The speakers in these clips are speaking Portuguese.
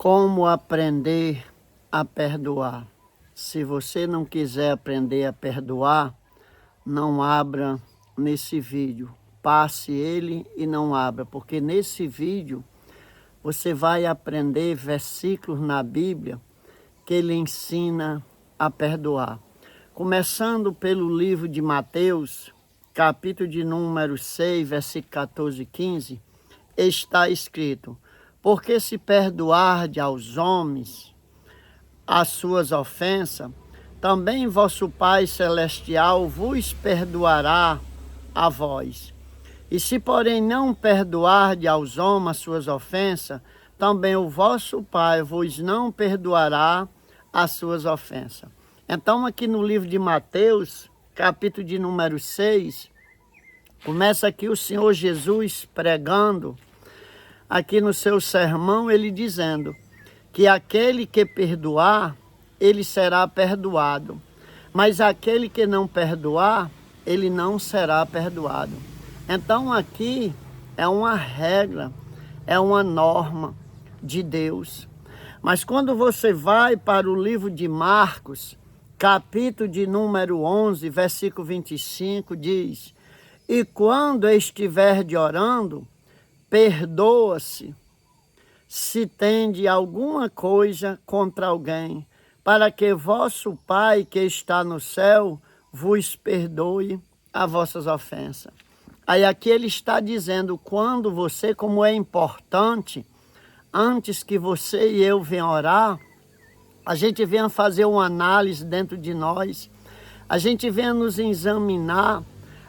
Como aprender a perdoar? Se você não quiser aprender a perdoar, não abra nesse vídeo. Passe ele e não abra, porque nesse vídeo você vai aprender versículos na Bíblia que ele ensina a perdoar. Começando pelo livro de Mateus, capítulo de número 6, versículo 14 e 15, está escrito: porque se perdoarde aos homens as suas ofensas, também vosso Pai Celestial vos perdoará a vós. E se, porém, não perdoarde aos homens as suas ofensas, também o vosso Pai vos não perdoará as suas ofensas. Então, aqui no livro de Mateus, capítulo de número 6, começa aqui o Senhor Jesus pregando, aqui no seu sermão, ele dizendo que aquele que perdoar, ele será perdoado. Mas aquele que não perdoar, ele não será perdoado. Então aqui é uma regra, é uma norma de Deus. Mas quando você vai para o livro de Marcos, capítulo de número 11, versículo 25, diz: e quando estiverdes orando, perdoa-se se tende alguma coisa contra alguém, para que vosso Pai que está no céu vos perdoe as vossas ofensas. Aí aqui ele está dizendo, quando você, como é importante, antes que você e eu venham orar, a gente venha fazer uma análise dentro de nós, a gente venha nos examinar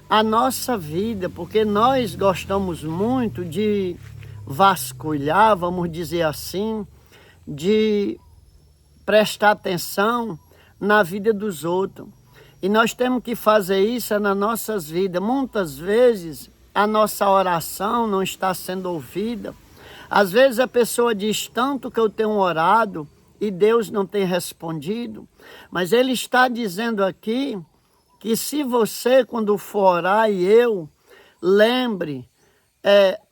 a nossa vida, porque nós gostamos muito de vasculhar, vamos dizer assim, de prestar atenção na vida dos outros. E nós temos que fazer isso nas nossas vidas. Muitas vezes a nossa oração não está sendo ouvida. Às vezes a pessoa diz tanto que eu tenho orado e Deus não tem respondido. Mas ele está dizendo aqui que se você, quando for orar, e eu, lembre,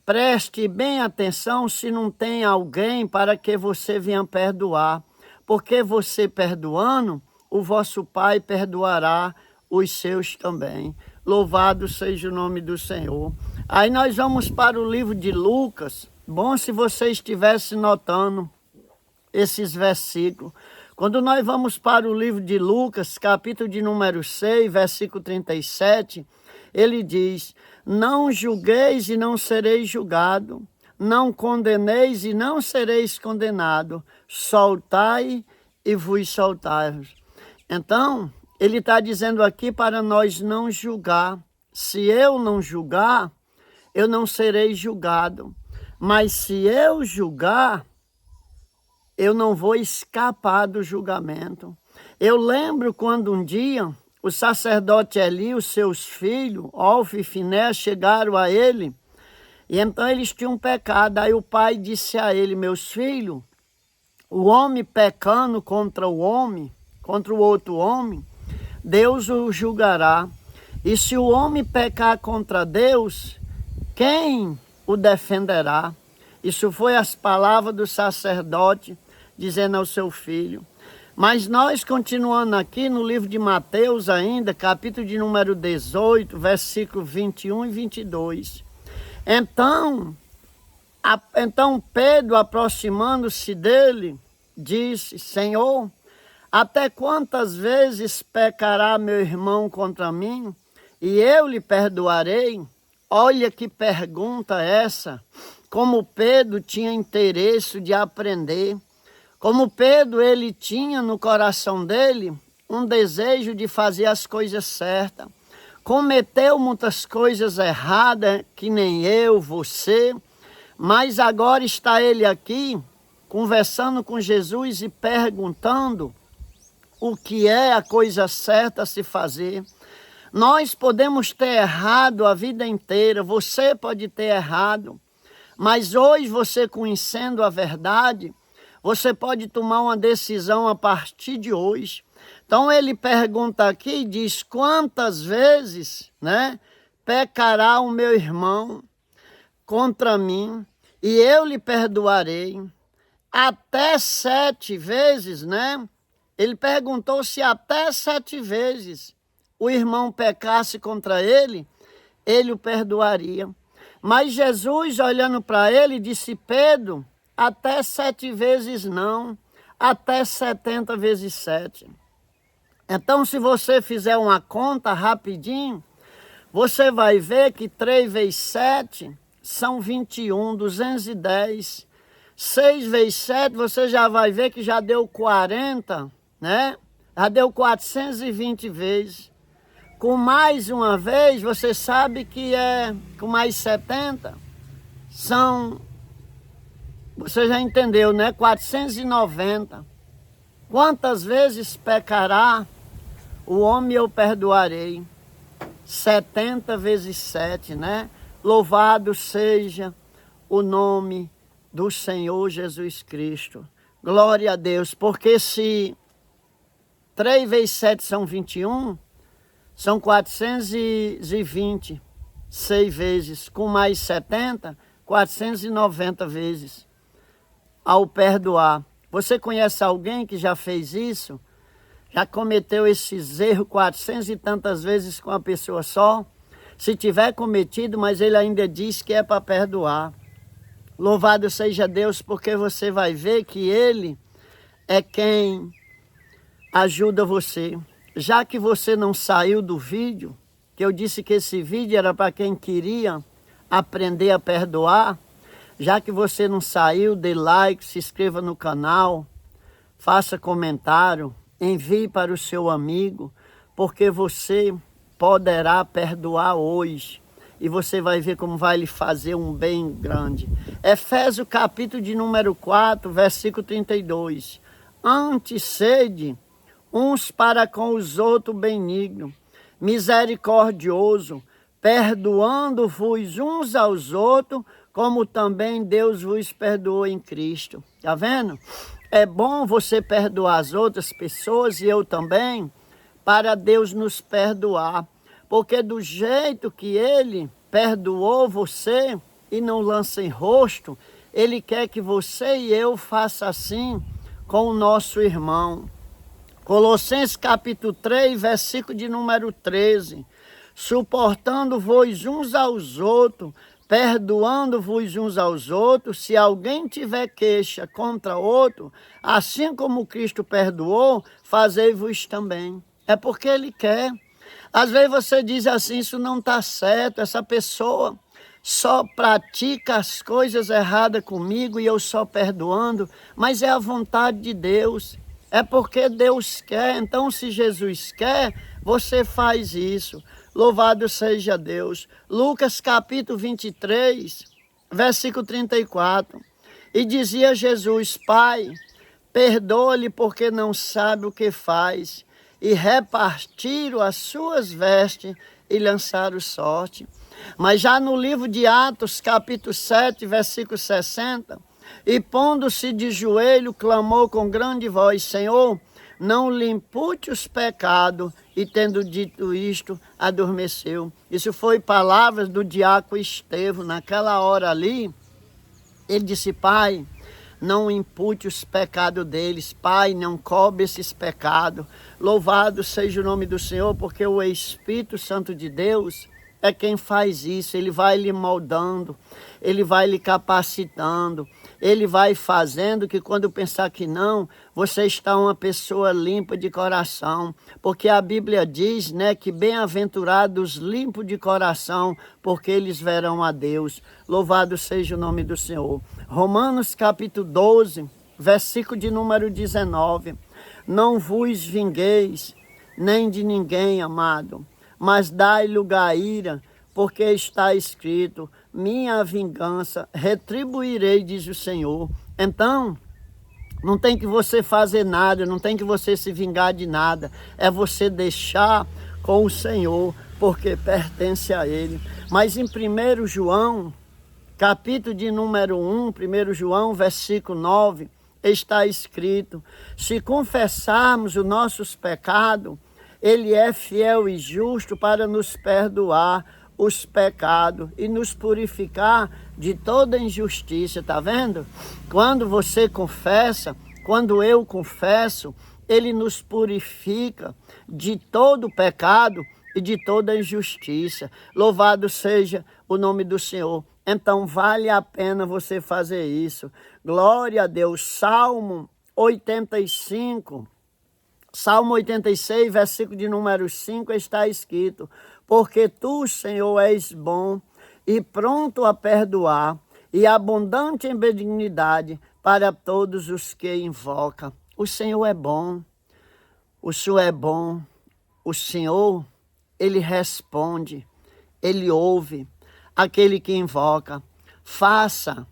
preste bem atenção se não tem alguém para que você venha perdoar. Porque você perdoando, o vosso Pai perdoará os seus também. Louvado seja o nome do Senhor. Aí nós vamos para o livro de Lucas. Bom se você estivesse notando esses versículos. Quando nós vamos para o livro de Lucas, capítulo de número 6, versículo 37, ele diz: não julgueis e não sereis julgado, não condeneis e não sereis condenado, soltai e vos soltai. Então, ele está dizendo aqui para nós não julgar. Se eu não julgar, eu não serei julgado. Mas se eu julgar, eu não vou escapar do julgamento. Eu lembro quando um dia o sacerdote Eli, os seus filhos, Ofni e Finéias, chegaram a ele, e então eles tinham pecado. Aí o pai disse a ele: meus filhos, o homem pecando contra o homem, contra o outro homem, Deus o julgará. E se o homem pecar contra Deus, quem o defenderá? Isso foi as palavras do sacerdote dizendo ao seu filho. Mas nós, continuando aqui no livro de Mateus ainda, capítulo de número 18, versículo 21 e 22. Então Pedro, aproximando-se dele, disse: Senhor, até quantas vezes pecará meu irmão contra mim, e eu lhe perdoarei? Olha que pergunta essa. Como Pedro tinha interesse de aprender. Como Pedro, ele tinha no coração dele um desejo de fazer as coisas certas. Cometeu muitas coisas erradas, que nem eu, você, mas agora está ele aqui, conversando com Jesus e perguntando o que é a coisa certa a se fazer. Nós podemos ter errado a vida inteira, você pode ter errado, mas hoje você, conhecendo a verdade, você pode tomar uma decisão a partir de hoje. Então ele pergunta aqui e diz: quantas vezes, pecará o meu irmão contra mim e eu lhe perdoarei? até 7 vezes, né? Ele perguntou se até 7 vezes o irmão pecasse contra ele, ele o perdoaria. Mas Jesus, olhando para ele, disse: Pedro, até 7 vezes não, até 70 vezes 7. Então, se você fizer uma conta rapidinho, você vai ver que 3 vezes 7 são 21, 210. 6 vezes 7, você já vai ver que já deu 40, né? Já deu 420 vezes. Com mais uma vez, você sabe que com mais 70, você já entendeu, né? 490. Quantas vezes pecará o homem, eu perdoarei? 70 vezes 7, né? Louvado seja o nome do Senhor Jesus Cristo. Glória a Deus, porque se 3 vezes 7 são 21, são 420, 6 vezes, com mais 70, 490 vezes ao perdoar. Você conhece alguém que já fez isso? Já cometeu esses erros 400 e tantas vezes com uma pessoa só? Se tiver cometido, mas ele ainda diz que é para perdoar. Louvado seja Deus, porque você vai ver que ele é quem ajuda você. Já que você não saiu do vídeo, que eu disse que esse vídeo era para quem queria aprender a perdoar, já que você não saiu, dê like, se inscreva no canal, faça comentário, envie para o seu amigo, porque você poderá perdoar hoje. E você vai ver como vai lhe fazer um bem grande. Efésios capítulo de número 4, versículo 32. Antes sede uns para com os outros benigno, misericordioso, perdoando-vos uns aos outros, como também Deus vos perdoou em Cristo. Tá vendo? É bom você perdoar as outras pessoas e eu também, para Deus nos perdoar. Porque do jeito que ele perdoou você e não lança em rosto, ele quer que você e eu faça assim com o nosso irmão. Colossenses capítulo 3, versículo de número 13. Suportando-vos uns aos outros, perdoando-vos uns aos outros, se alguém tiver queixa contra outro, assim como Cristo perdoou, fazei-vos também. É porque ele quer. Às vezes você diz assim, isso não está certo, essa pessoa só pratica as coisas erradas comigo e eu só perdoando, mas é a vontade de Deus, é porque Deus quer. Então, se Jesus quer, você faz isso. Louvado seja Deus. Lucas capítulo 23, versículo 34. E dizia Jesus: Pai, perdoa-lhe porque não sabe o que faz. E repartiram as suas vestes e lançaram sorte. Mas já no livro de Atos, capítulo 7, versículo 60, e pondo-se de joelho, clamou com grande voz: Senhor, não lhe impute os pecados. E tendo dito isto, adormeceu. Isso foi palavras do diácono Estevão. Naquela hora ali, ele disse: Pai, não impute os pecados deles. Pai, não cobre esses pecados. Louvado seja o nome do Senhor, porque o Espírito Santo de Deus é quem faz isso. Ele vai lhe moldando, ele vai lhe capacitando, ele vai fazendo que quando pensar que não, você está uma pessoa limpa de coração. Porque a Bíblia diz, né, que bem-aventurados limpos de coração, porque eles verão a Deus. Louvado seja o nome do Senhor. Romanos capítulo 12, versículo de número 19. Não vos vingueis, nem de ninguém, amado, mas dai lugar à ira, porque está escrito: minha vingança retribuirei, diz o Senhor. Então, não tem que você fazer nada, não tem que você se vingar de nada, é você deixar com o Senhor, porque pertence a Ele. Mas em 1 João, capítulo de número 1, 1 João, versículo 9, está escrito: se confessarmos os nossos pecados, Ele é fiel e justo para nos perdoar os pecados e nos purificar de toda injustiça, tá vendo? Quando você confessa, quando eu confesso, ele nos purifica de todo pecado e de toda injustiça. Louvado seja o nome do Senhor. Então vale a pena você fazer isso. Glória a Deus. Salmo 85, Salmo 86, versículo de número 5, está escrito: porque tu, Senhor, és bom e pronto a perdoar e abundante em benignidade para todos os que invocam. O Senhor é bom, o Senhor é bom, o Senhor, ele responde, ele ouve aquele que invoca. Faça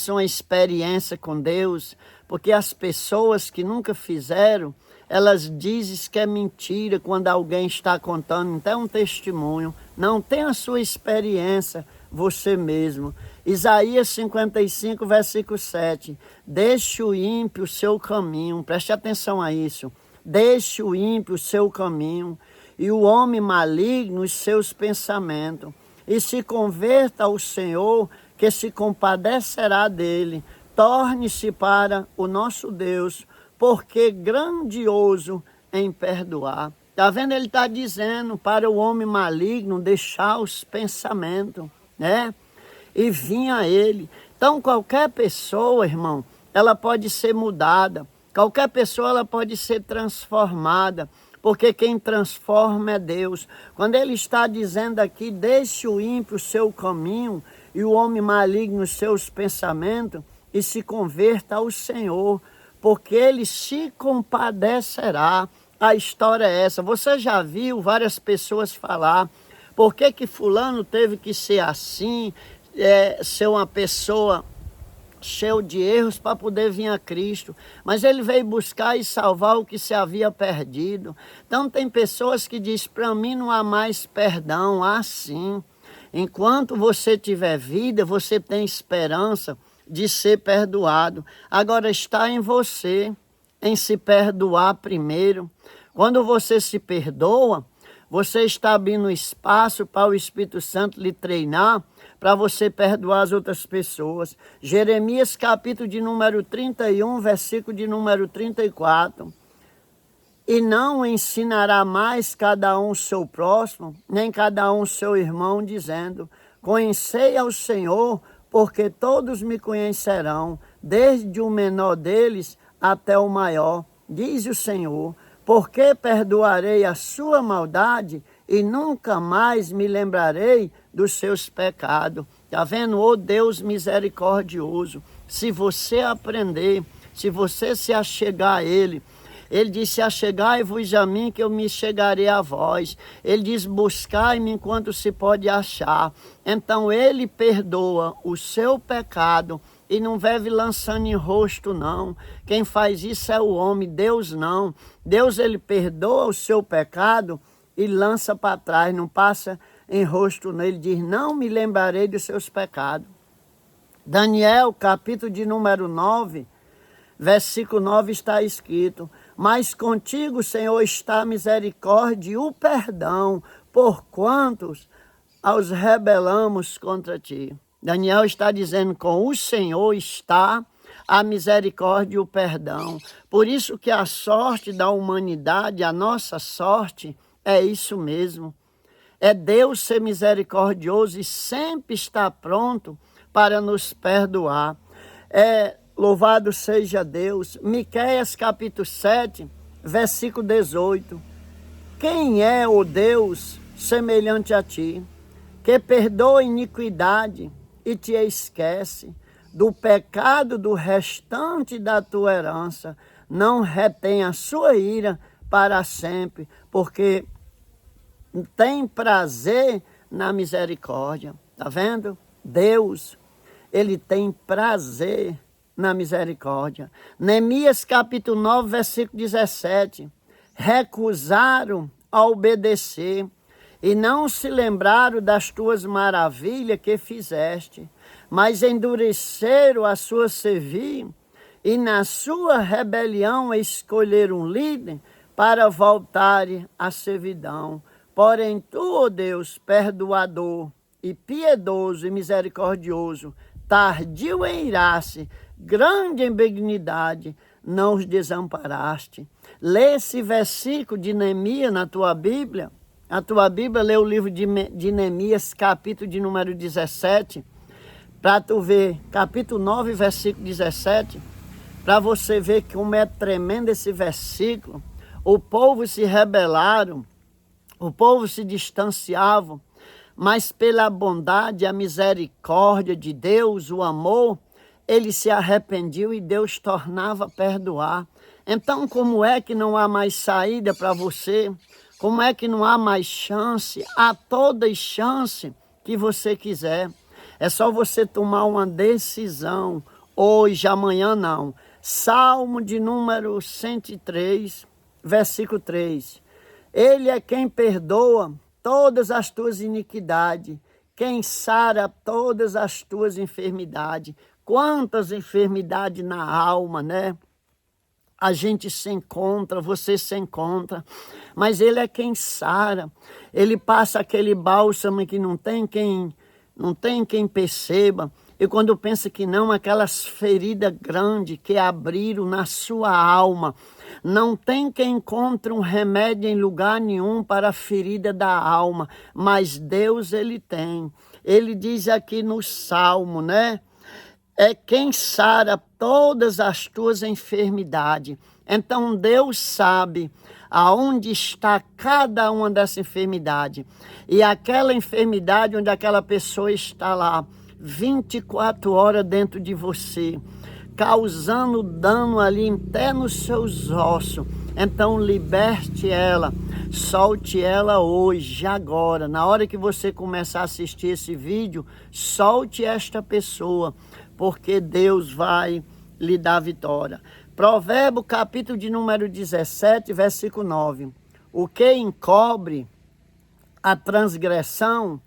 uma experiência com Deus, porque as pessoas que nunca fizeram, elas dizem que é mentira quando alguém está contando, então um testemunho. Não, tem a sua experiência você mesmo. Isaías 55, versículo 7. Deixe o ímpio o seu caminho, preste atenção a isso. Deixe o ímpio o seu caminho e o homem maligno os seus pensamentos, e se converta ao Senhor, que se compadecerá dele. Torne-se para o nosso Deus, porque grandioso em perdoar. Está vendo? Ele está dizendo para o homem maligno deixar os pensamentos, né? E vir a ele. Então qualquer pessoa, irmão, ela pode ser mudada. Qualquer pessoa ela pode ser transformada. Porque quem transforma é Deus. Quando ele está dizendo aqui, deixe o ímpio o seu caminho e o homem maligno os seus pensamentos, e se converta ao Senhor, porque ele se compadecerá. A história é essa. Você já viu várias pessoas falar, por que fulano teve que ser assim, ser uma pessoa cheio de erros para poder vir a Cristo, mas ele veio buscar e salvar o que se havia perdido. Então tem pessoas que dizem, para mim não há mais perdão. Há sim. Enquanto você tiver vida, você tem esperança de ser perdoado. Agora está em você, em se perdoar primeiro. Quando você se perdoa, você está abrindo espaço para o Espírito Santo lhe treinar, para você perdoar as outras pessoas. Jeremias capítulo de número 31, versículo de número 34. E não ensinará mais cada um o seu próximo, nem cada um o seu irmão, dizendo, conhecei ao Senhor, porque todos me conhecerão, desde o menor deles até o maior, diz o Senhor, porque perdoarei a sua maldade e nunca mais me lembrarei dos seus pecados. Está vendo? Ô Deus misericordioso, se você aprender, se você se achegar a Ele, ele disse, achegai-vos a mim, que eu me chegarei a vós. Ele diz, buscai-me enquanto se pode achar. Então ele perdoa o seu pecado e não vive lançando em rosto, não. Quem faz isso é o homem, Deus não. Deus, ele perdoa o seu pecado e lança para trás, não passa em rosto nele. Diz, não me lembrarei dos seus pecados. Daniel, capítulo de número 9, versículo 9 está escrito, mas contigo, Senhor, está a misericórdia e o perdão, por quantos aos rebelamos contra ti. Daniel está dizendo, com o Senhor está a misericórdia e o perdão. Por isso que a sorte da humanidade, a nossa sorte, é isso mesmo. É Deus ser misericordioso e sempre estar pronto para nos perdoar. Louvado seja Deus. Miqueias capítulo 7, versículo 18. Quem é, ó Deus, semelhante a ti, que perdoa a iniquidade e te esquece do pecado do restante da tua herança, não retém a sua ira para sempre, porque tem prazer na misericórdia. Tá vendo? Deus, ele tem prazer na misericórdia. Neemias capítulo 9, versículo 17. Recusaram a obedecer e não se lembraram das tuas maravilhas que fizeste, mas endureceram a sua servir e na sua rebelião escolheram um líder para voltarem à servidão. Porém tu, ó Deus, perdoador e piedoso e misericordioso, tardio em irar-se, grande em benignidade, não os desamparaste. Lê esse versículo de Neemias na tua Bíblia. A tua Bíblia lê o livro de Neemias, capítulo de número 17, para tu ver, capítulo 9, versículo 17, para você ver como é tremendo esse versículo. O povo se rebelaram, o povo se distanciava, mas pela bondade e a misericórdia de Deus, o amor, ele se arrependiu e Deus tornava a perdoar. Então, como é que não há mais saída para você? Como é que não há mais chance? Há toda chance que você quiser. É só você tomar uma decisão, hoje, amanhã não. Salmo de número 103, versículo 3. Ele é quem perdoa todas as tuas iniquidades, quem sara todas as tuas enfermidades. Quantas enfermidades na alma, né? A gente se encontra, você se encontra, mas ele é quem sara. Ele passa aquele bálsamo que não tem quem perceba. E quando pensa que não, aquelas feridas grandes que abriram na sua alma, não tem quem encontre um remédio em lugar nenhum para a ferida da alma, mas Deus ele tem. Ele diz aqui no Salmo, né? É quem sara todas as tuas enfermidades. Então Deus sabe aonde está cada uma dessa enfermidade. E aquela enfermidade onde aquela pessoa está lá, 24 horas dentro de você, causando dano ali até nos seus ossos. Então liberte ela, solte ela hoje, agora. Na hora que você começar a assistir esse vídeo, solte esta pessoa, porque Deus vai lhe dar vitória. Provérbio, capítulo de número 17, versículo 9. O que encobre a transgressão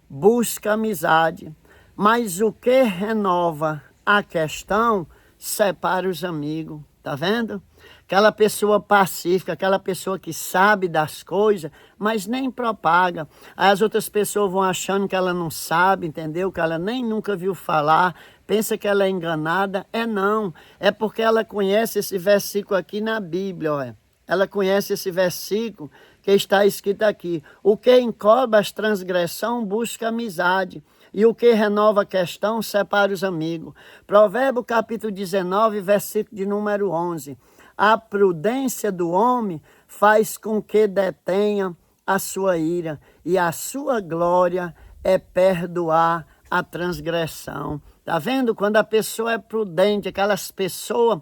busca amizade, mas o que renova a questão separa os amigos. Tá vendo? Aquela pessoa pacífica, aquela pessoa que sabe das coisas, mas nem propaga. Aí as outras pessoas vão achando que ela não sabe, entendeu? Que ela nem nunca viu falar, pensa que ela é enganada. É não, é porque ela conhece esse versículo aqui na Bíblia, olha. Ela conhece esse versículo que está escrito aqui. O que encobre as transgressões busca amizade, e o que renova a questão separa os amigos. Provérbio capítulo 19, versículo de número 11. A prudência do homem faz com que detenha a sua ira, e a sua glória é perdoar a transgressão. Tá vendo? Quando a pessoa é prudente, aquelas pessoas...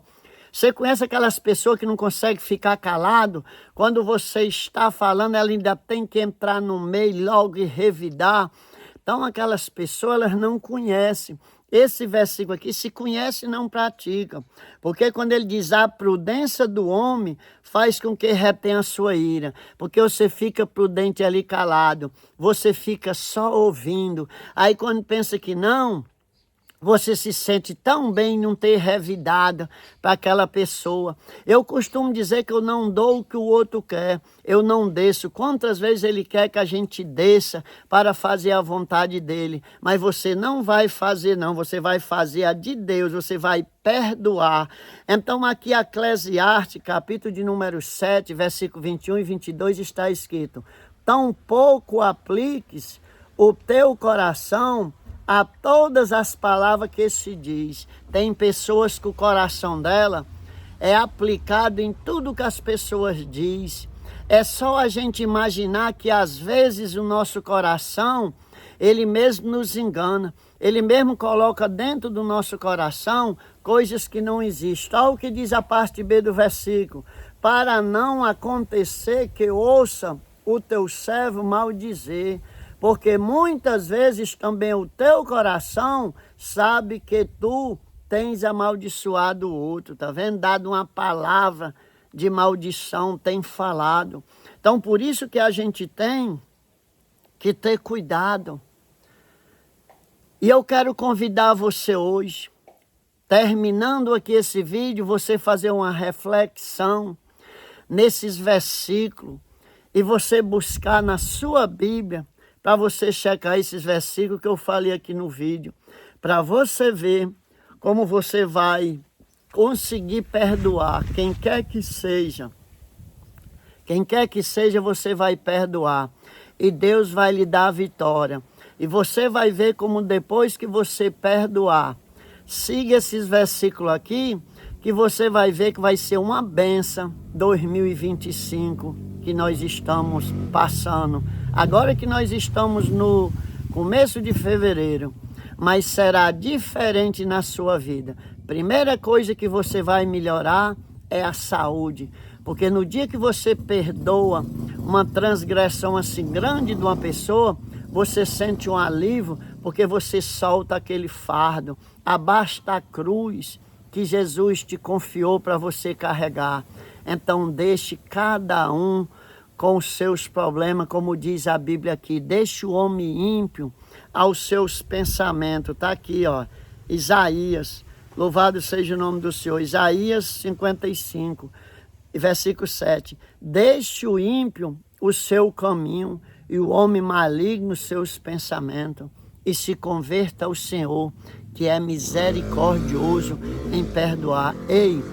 Você conhece aquelas pessoas que não conseguem ficar calado? Quando você está falando, ela ainda tem que entrar no meio logo e revidar. Então, aquelas pessoas, elas não conhecem. Esse versículo aqui, se conhece, não pratica. Porque quando ele diz a prudência do homem faz com que retenha a sua ira. Porque você fica prudente ali calado. Você fica só ouvindo. Aí quando pensa que não... Você se sente tão bem em não ter revidado para aquela pessoa. Eu costumo dizer que eu não dou o que o outro quer. Eu não desço. Quantas vezes ele quer que a gente desça para fazer a vontade dele. Mas você não vai fazer não. Você vai fazer a de Deus. Você vai perdoar. Então aqui Eclesiastes, capítulo de número 7, versículo 21 e 22 está escrito. Tão pouco apliques o teu coração a todas as palavras que se diz. Tem pessoas que o coração dela é aplicado em tudo que as pessoas dizem. É só a gente imaginar que às vezes o nosso coração, ele mesmo nos engana. Ele mesmo coloca dentro do nosso coração coisas que não existem. Olha o que diz a parte B do versículo. Para não acontecer que ouça o teu servo maldizer. Porque muitas vezes também o teu coração sabe que tu tens amaldiçoado o outro, tá vendo? Dado uma palavra de maldição, tem falado. Então, por isso que a gente tem que ter cuidado. E eu quero convidar você hoje, terminando aqui esse vídeo, você fazer uma reflexão nesses versículos e você buscar na sua Bíblia, para você checar esses versículos que eu falei aqui no vídeo, para você ver como você vai conseguir perdoar quem quer que seja. Quem quer que seja, você vai perdoar. E Deus vai lhe dar a vitória. E você vai ver como depois que você perdoar, siga esses versículos aqui, que você vai ver que vai ser uma benção 2025 que nós estamos passando. Agora que nós estamos no começo de fevereiro, mas será diferente na sua vida. Primeira coisa que você vai melhorar é a saúde. Porque no dia que você perdoa uma transgressão assim grande de uma pessoa, você sente um alívio, porque você solta aquele fardo abaixo da cruz que Jesus te confiou para você carregar. Então deixe cada um com os seus problemas, como diz a Bíblia aqui, deixe o homem ímpio aos seus pensamentos. Está aqui, ó, Isaías, louvado seja o nome do Senhor, Isaías 55, versículo 7. Deixe o ímpio o seu caminho e o homem maligno seus pensamentos, e se converta ao Senhor, que é misericordioso em perdoar. Ei,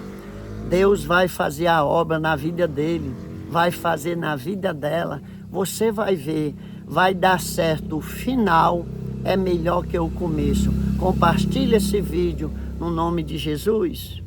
Deus vai fazer a obra na vida dele, vai fazer na vida dela. Você vai ver, vai dar certo. O final é melhor que o começo. Compartilhe esse vídeo no nome de Jesus.